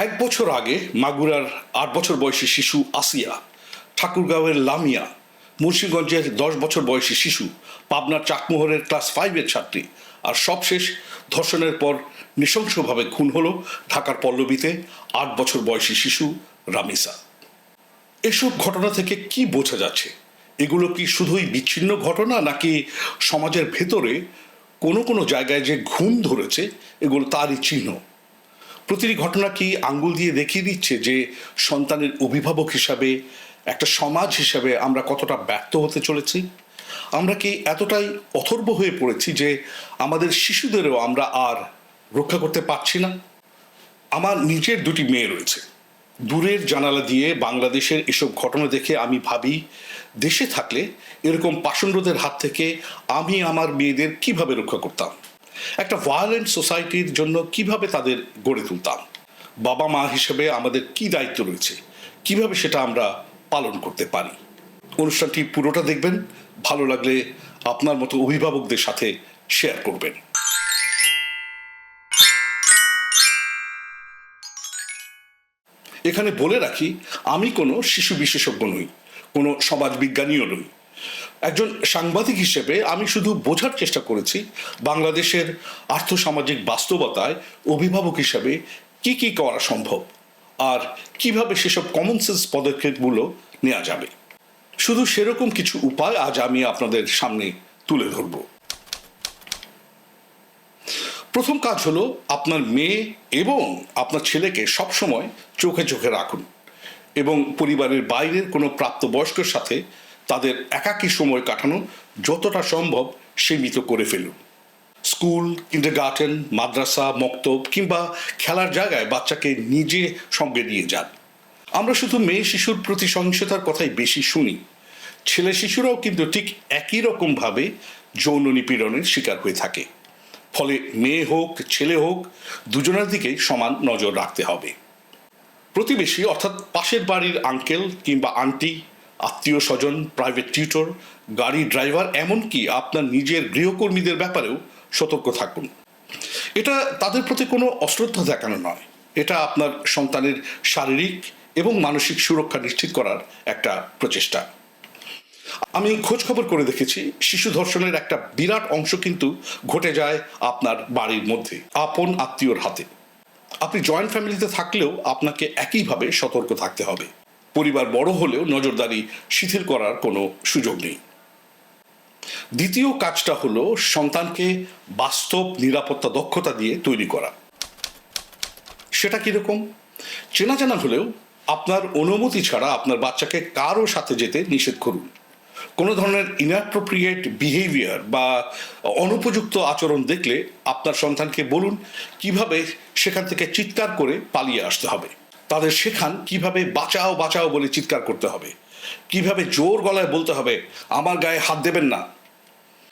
1 বছর আগে মাগুরার 8 বছর বয়সী শিশু আসিয়া, ঠাকুরগাঁওয়ের লামিয়া, মুন্সিগঞ্জের 10 বছর বয়সী শিশু, পাবনার চাকমোহরের ক্লাস 5-এর ছাত্রী, আর সবশেষ ধর্ষণের পর নৃশংসভাবে খুন হলো ঢাকার পল্লবীতে 8 বছর বয়সী শিশু রামিসা। এসব ঘটনা থেকে কি বোঝা যাচ্ছে? এগুলো কি শুধুই বিচ্ছিন্ন ঘটনা, নাকি সমাজের ভেতরে কোনো কোনো জায়গায় যে ঘুম ধরেছে এগুলো তারই চিহ্ন? প্রতিটি ঘটনা কি আঙ্গুল দিয়ে দেখিয়ে দিচ্ছে যে সন্তানের অভিভাবক হিসাবে, একটা সমাজ হিসাবে আমরা কতটা ব্যর্থ হতে চলেছি? আমরা কি এতটাই অথর্ব হয়ে পড়েছি যে আমাদের শিশুদেরও আমরা আর রক্ষা করতে পারছি না? আমার নিজের 2টি মেয়ে রয়েছে। দূরের জানালা দিয়ে বাংলাদেশের এসব ঘটনা দেখে আমি ভাবি, দেশে থাকলে এরকম পাষণ্ডদের হাত থেকে আমি আমার মেয়েদের কিভাবে রক্ষা করতাম, একটা ভায়োলেন্ট সোসাইটির জন্য কিভাবে তাদের গড়ে তুলতাম, বাবা মা হিসেবে আমাদের কি দায়িত্ব রয়েছে, কিভাবে সেটা আমরা পালন করতে পারি। অনুষ্ঠানটি পুরোটা দেখবেন, ভালো লাগলে আপনার মতো অভিভাবকদের সাথে শেয়ার করবেন। এখানে বলে রাখি, আমি কোনো শিশু বিশেষজ্ঞ নই, কোনো সমাজবিজ্ঞানীও নই। একজন সাংবাদিক হিসেবে আমি শুধু বোঝার চেষ্টা করেছি বাংলাদেশের আর্থসামাজিক বাস্তবতায় অভিভাবক হিসাবে কি কি করা সম্ভব, আর কিভাবে সেসব কমন সেন্স পদক্ষেপগুলো নেওয়া যাবে। শুধু সেরকম কিছু উপায় আজ আমি আপনাদের সামনে তুলে ধরব। প্রথম কাজ হলো, আপনার মেয়ে এবং আপনার ছেলেকে সবসময় চোখে চোখে রাখুন এবং পরিবারের বাইরের কোনো প্রাপ্তবয়স্কের সাথে তাদের একাকী সময় কাটানো যতটা সম্ভব সীমিত করে ফেলুন। স্কুল, কিন্ডারগার্টেন, মাদ্রাসা, মক্তব কিংবা খেলার জায়গায় বাচ্চাকে নিজে সঙ্গে নিয়ে যান। আমরা শুধু মেয়ে শিশুর প্রতি সহিংসতার কথাই বেশি শুনি, ছেলে শিশুরাও কিন্তু ঠিক একই রকমভাবে যৌন নিপীড়নের শিকার হয়ে থাকে। ফলে মেয়ে হোক ছেলে হোক, দুজনের দিকেই সমান নজর রাখতে হবে। প্রতিবেশী অর্থাৎ পাশের বাড়ির আঙ্কেল কিংবা আন্টি, আত্মীয় স্বজন, প্রাইভেট টিউটর, গাড়ি ড্রাইভার, এমনকি আপনার নিজের গৃহকর্মীদের ব্যাপারেও সতর্ক থাকুন। এটা তাদের প্রতি কোনো অশ্রদ্ধা দেখানো নয়, এটা আপনার সন্তানের শারীরিক এবং মানসিক সুরক্ষা নিশ্চিত করার একটা প্রচেষ্টা। আমি খোঁজ খবর করে দেখেছি, শিশু ধর্ষণের একটা বিরাট অংশ কিন্তু ঘটে যায় আপনার বাড়ির মধ্যে, আপন আত্মীয়র হাতে। আপনি জয়েন্ট ফ্যামিলিতে থাকলেও আপনাকে একইভাবে সতর্ক থাকতে হবে। পরিবার বড় হলেও নজরদারি শিথিল করার কোনো সুযোগ নেই। দ্বিতীয় কাজটা হলো সন্তানকে বাস্তব নিরাপত্তা দক্ষতা দিয়ে তৈরি করা। সেটা কিরকম? চেনা জানা হলেও আপনার অনুমতি ছাড়া আপনার বাচ্চাকে কারো সাথে যেতে নিষেধ করুন। কোনো ধরনের ইনঅ্যাপ্রোপ্রিয়েট বিহেভিয়ার বা অনুপযুক্ত আচরণ দেখলে আপনার সন্তানকে বলুন কিভাবে সেখান থেকে চিৎকার করে পালিয়ে আসতে হবে। তাদের শেখান কিভাবে বাঁচাও বাঁচাও বলে চিৎকার করতে হবে, কিভাবে জোর গলায় বলতে হবে আমার গায়ে হাত দেবেন না।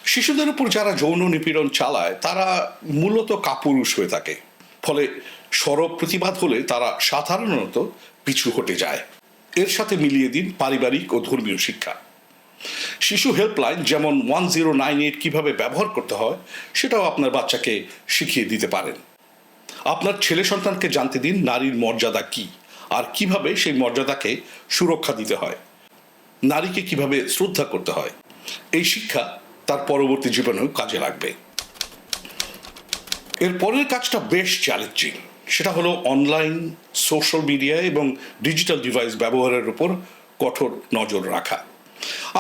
শিশুদের উপর যারা যৌন নিপীড়ন চালায় তারা মূলত কাপুরুষ হয়ে থাকে, ফলে সরব প্রতিবাদ হলে তারা সাধারণত পিছু হটে যায়। এর সাথে মিলিয়ে দিন পারিবারিক ও ধর্মীয় শিক্ষা। শিশু হেল্পলাইন যেমন 1098 কিভাবে ব্যবহার করতে হয় সেটাও আপনার বাচ্চাকে শিখিয়ে দিতে পারেন। আপনার ছেলে সন্তানকে জানতে দিন নারীর মর্যাদা কি, আর কিভাবে সেই মর্যাদাকে সুরক্ষা দিতে হয়, নারীকে কিভাবে শ্রদ্ধা করতে হয়। এই শিক্ষা তার পরবর্তী জীবনেও কাজে লাগবে। এর পরের কাজটা বেশ চ্যালেঞ্জিং, সেটা হলো অনলাইন, সোশ্যাল মিডিয়া এবং ডিজিটাল ডিভাইস ব্যবহারের উপর কঠোর নজর রাখা।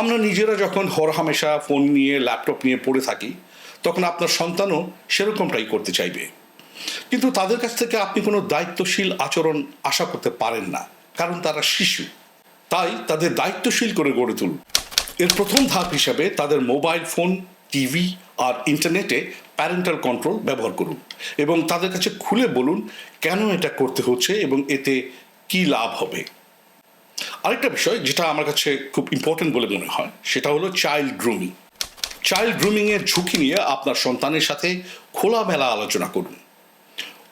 আমরা নিজেরা যখন হরহামেশা ফোন নিয়ে, ল্যাপটপ নিয়ে পড়ে থাকি, তখন আপনার সন্তানও সেরকমটাই করতে চাইবে। কিন্তু তাদের কাছ থেকে আপনি কোনো দায়িত্বশীল আচরণ আশা করতে পারেন না, কারণ তারা শিশু। তাই তাদের দায়িত্বশীল করে গড়ে তুলুন। এর প্রথম ধাপ হিসাবে তাদের মোবাইল ফোন, টিভি আর ইন্টারনেটে প্যারেন্টাল কন্ট্রোল ব্যবহার করুন এবং তাদের কাছে খুলে বলুন কেন এটা করতে হচ্ছে এবং এতে কি লাভ হবে। আরেকটা বিষয় যেটা আমার কাছে খুব ইম্পর্টেন্ট বলে মনে হয়, সেটা হলো চাইল্ড গ্রুমিং। চাইল্ড গ্রুমিংয়ের ঝুঁকি নিয়ে আপনার সন্তানের সাথে খোলামেলা আলোচনা করুন।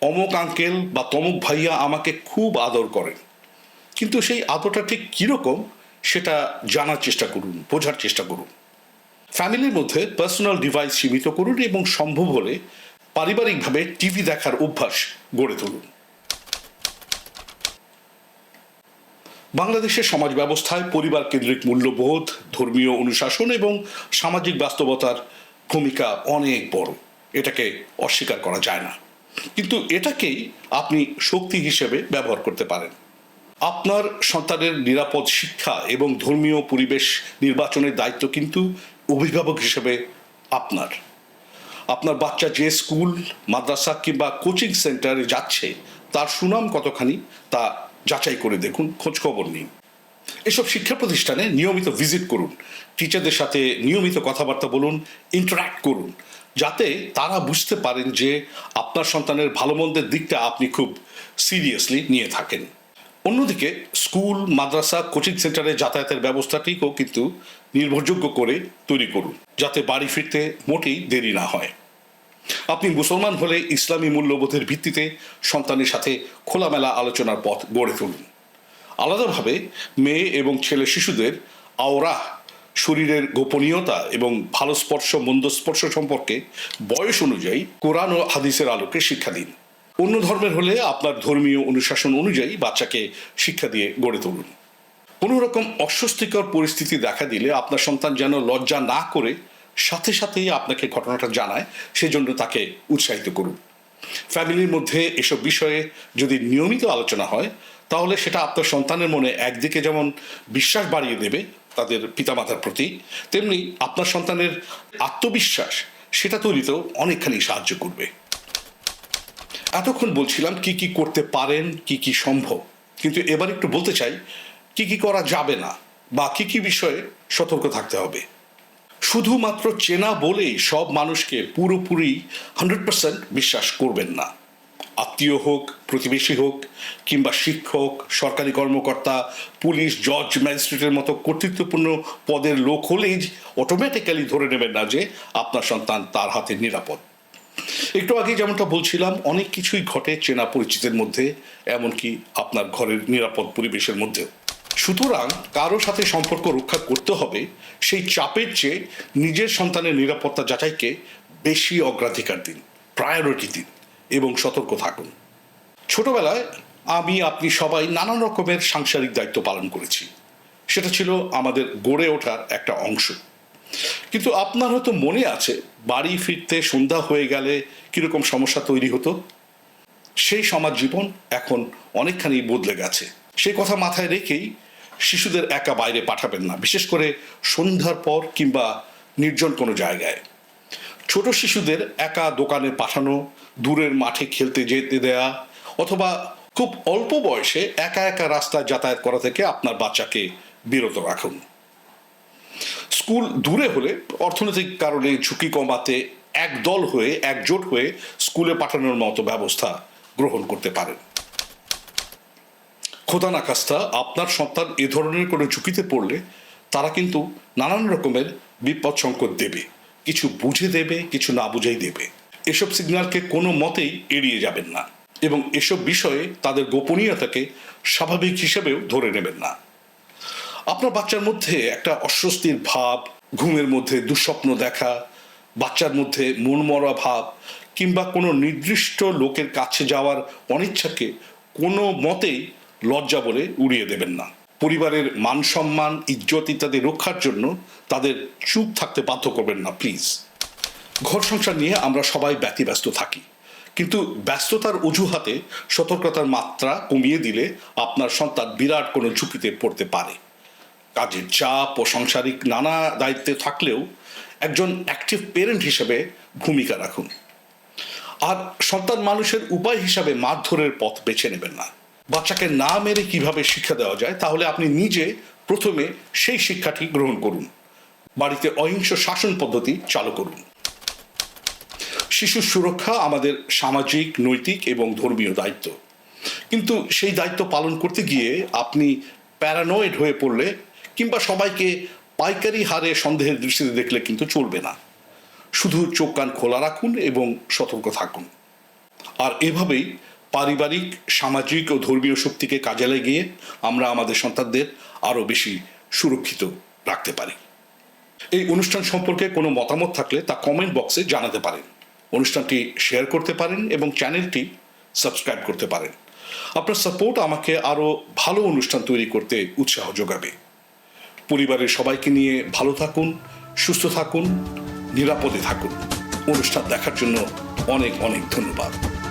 অমুক আঙ্কেল বা তমুক ভাইয়া আমাকে খুব আদর করেন, কিন্তু সেই আদরটা ঠিক কীরকম সেটা জানার চেষ্টা করুন, বোঝার চেষ্টা করুন। ফ্যামিলির মধ্যে পার্সোনাল ডিভাইস সীমিত করুন এবং সম্ভব হলে পারিবারিকভাবে টিভি দেখার অভ্যাস গড়ে তুলুন। বাংলাদেশের সমাজ ব্যবস্থায় পরিবার কেন্দ্রিক মূল্যবোধ, ধর্মীয় অনুশাসন এবং সামাজিক বাস্তবতার ভূমিকা অনেক বড়, এটাকে অস্বীকার করা যায় না। কিন্তু এটাকেই আপনি শক্তি হিসেবে ব্যবহার করতে পারেন। আপনার সন্তানের নিরাপদ শিক্ষা এবং ধর্মীয় পরিবেশ নির্বাচনের দায়িত্ব কিন্তু অভিভাবক হিসেবে আপনার। আপনার বাচ্চা যে স্কুল, মাদ্রাসা কিংবা কোচিং সেন্টারে যাচ্ছে তার সুনাম কতখানি তা যাচাই করে দেখুন, খোঁজখবর নিন। এসব শিক্ষা প্রতিষ্ঠানে নিয়মিত ভিজিট করুন, টিচারদের সাথে নিয়মিত কথাবার্তা বলুন, ইন্টারাক্ট করুন, যাতে তারা বুঝতে পারেন যে আপনার সন্তানের ভালো মন্দের দিকটা আপনি খুব সিরিয়াসলি নিয়ে থাকেন। অন্যদিকে স্কুল, মাদ্রাসা, কোচিং সেন্টারে যাতায়াতের ব্যবস্থাটিকেও কিন্তু নির্ভরযোগ্য করে তৈরি করুন, যাতে বাড়ি ফিরতে মোটেই দেরি না হয়। আপনি মুসলমান হলে ইসলামী মূল্যবোধের ভিত্তিতে সন্তানের সাথে খোলামেলা আলোচনার পথ গড়ে তুলুন। আলাদাভাবে মেয়ে এবং ছেলে শিশুদের আওরাহ, শরীরের গোপনীয়তা এবং ভালো স্পর্শ মন্দ স্পর্শ সম্পর্কে বয়স অনুযায়ী কোরআন ও হাদিসের আলোকে শিক্ষা দিন। অন্য ধর্মের হলে আপনার ধর্মীয় অনুশাসন অনুযায়ী বাচ্চাকে শিক্ষা দিয়ে গড়ে তুলুন। কোনো রকম অস্বস্তিকর পরিস্থিতি দেখা দিলে আপনার সন্তান যেন লজ্জা না করে সাথে সাথেই আপনাকে ঘটনাটা জানায়, সেজন্য তাকে উৎসাহিত করুন। ফ্যামিলির মধ্যে এসব বিষয়ে যদি নিয়মিত আলোচনা হয় তাহলে সেটা আপনার সন্তানের মনে একদিকে যেমন বিশ্বাস বাড়িয়ে দেবে তাদের পিতামাতার প্রতি, তেমনি আপনার সন্তানের আত্মবিশ্বাস সেটা তৈরিতেও অনেকখানি সাহায্য করবে। এতক্ষণ বলছিলাম কি কি করতে পারেন, কি কি সম্ভব, কিন্তু এবার একটু বলতে চাই কি কি করা যাবে না বা কি কি বিষয়ে সতর্ক থাকতে হবে। শুধুমাত্র চেনা বলেই সব মানুষকে পুরোপুরি 100% বিশ্বাস করবেন না। আত্মীয় হোক, প্রতিবেশী হোক কিংবা শিক্ষক, সরকারি কর্মকর্তা, পুলিশ, জজ, ম্যাজিস্ট্রেটের মতো কর্তৃত্বপূর্ণ পদের লোক হলেই অটোমেটিক্যালি ধরে নেবেন না যে আপনার সন্তান তার হাতে নিরাপদ। একটু আগে যেমনটা বলছিলাম, অনেক কিছুই ঘটে চেনা পরিচিতের মধ্যে, এমনকি আপনার ঘরের নিরাপদ পরিবেশের মধ্যেও। সুতরাং কারো সাথে সম্পর্ক রক্ষা করতে হবে সেই চাপের চেয়ে নিজের সন্তানের নিরাপত্তা যাচাইকে বেশি অগ্রাধিকার দিন, প্রায়োরিটি দিন এবং সতর্ক থাকুন। ছোটবেলায় আপনি সবাই নানান রকমের সাংসারিক দায়িত্ব পালন করেছি, সেটা ছিল আমাদের গড়ে ওঠার একটা অংশ। কিন্তু আপনার হয়তো মনে আছে বাড়ি ফিরতে সন্ধ্যা হয়ে গেলে কিরকম সমস্যা তৈরি হতো। সেই সমাজ জীবন এখন অনেকখানি বদলে গেছে। সেই কথা মাথায় রেখেই শিশুদের একা বাইরে পাঠাবেন না, বিশেষ করে সন্ধ্যার পর কিংবা নির্জন কোনো জায়গায়। ছোট শিশুদের একা দোকানে পাঠানো, দূরের মাঠে খেলতে যেতে দেয়া অথবা খুব অল্প বয়সে একা একা রাস্তায় যাতায়াত করা থেকে আপনার বাচ্চাকে বিরত রাখুন। স্কুল দূরে হলে অর্থনৈতিক কারণে ঝুঁকি কমাতে একদল হয়ে, একজোট হয়ে স্কুলে পাঠানোর মতো ব্যবস্থা গ্রহণ করতে পারেন। খোদা না খাস্তা আপনার সন্তান এ ধরনের কোনো ঝুঁকিতে পড়লে তারা কিন্তু নানান রকমের বিপদ সংকেত দেবে, কিছু বুঝে দেবে, কিছু না বুঝেই দেবে। এসব সিগন্যালকে কোনো মতেই এড়িয়ে যাবেন না এবং এসব বিষয়ে তাদের গোপনীয়তাকে স্বাভাবিক হিসেবেও ধরে নেবেন না। আপনার বাচ্চার মধ্যে একটা অস্বস্তির ভাব, ঘুমের মধ্যে দুঃস্বপ্ন দেখা, বাচ্চার মধ্যে মনমরা ভাব কিংবা কোনো নির্দিষ্ট লোকের কাছে যাওয়ার অনিচ্ছাকে কোনো মতেই লজ্জা বলে উড়িয়ে দেবেন না। পরিবারের মান সম্মান, ইজ্জত ইত্যাদি রক্ষার জন্য তাদের চুপ থাকতে বাধ্য করবেন না প্লিজ। ঘর সংসার নিয়ে আমরা সবাই ব্যতিব্যস্ত থাকি, কিন্তু ব্যস্ততার অজুহাতে সতর্কতার মাত্রা কমিয়ে দিলে আপনার সন্তান বিরাট কোনো ঝুঁকিতে পড়তে পারে। কাজের চাপ ও সাংসারিক নানা দায়িত্বে থাকলেও একজন অ্যাক্টিভ পেরেন্ট হিসেবে ভূমিকা রাখুন। আর সন্তান মানুষের উপায় হিসাবে মারধরের পথ বেছে নেবেন না। বাচ্চাকে না মেরে কিভাবে শিক্ষা দেওয়া যায় তাহলে আপনি নিজে প্রথমে সেই শিক্ষাটি গ্রহণ করুন। বাড়িতে অহিংস শাসন পদ্ধতি চালু করুন। শিশুর সুরক্ষা আমাদের সামাজিক, নৈতিক এবং ধর্মীয় দায়িত্ব, কিন্তু সেই দায়িত্ব পালন করতে গিয়ে আপনি প্যারানয়েড হয়ে পড়লে কিংবা সবাইকে পাইকারি হারে সন্দেহের দৃষ্টিতে দেখলে কিন্তু চলবে না। শুধু চোখ কান খোলা রাখুন এবং সতর্ক থাকুন। আর এভাবেই পারিবারিক, সামাজিক ও ধর্মীয় শক্তিকে কাজে লাগিয়ে আমরা আমাদের সন্তানদের আরও বেশি সুরক্ষিত রাখতে পারি। এই অনুষ্ঠান সম্পর্কে কোনো মতামত থাকলে তা কমেন্ট বক্সে জানাতে পারেন। অনুষ্ঠানটি শেয়ার করতে পারেন এবং চ্যানেলটি সাবস্ক্রাইব করতে পারেন। আপনার সাপোর্ট আমাকে আরও ভালো অনুষ্ঠান তৈরি করতে উৎসাহ যোগাবে। পরিবারের সবাইকে নিয়ে ভালো থাকুন, সুস্থ থাকুন, নিরাপদে থাকুন। অনুষ্ঠান দেখার জন্য অনেক অনেক ধন্যবাদ।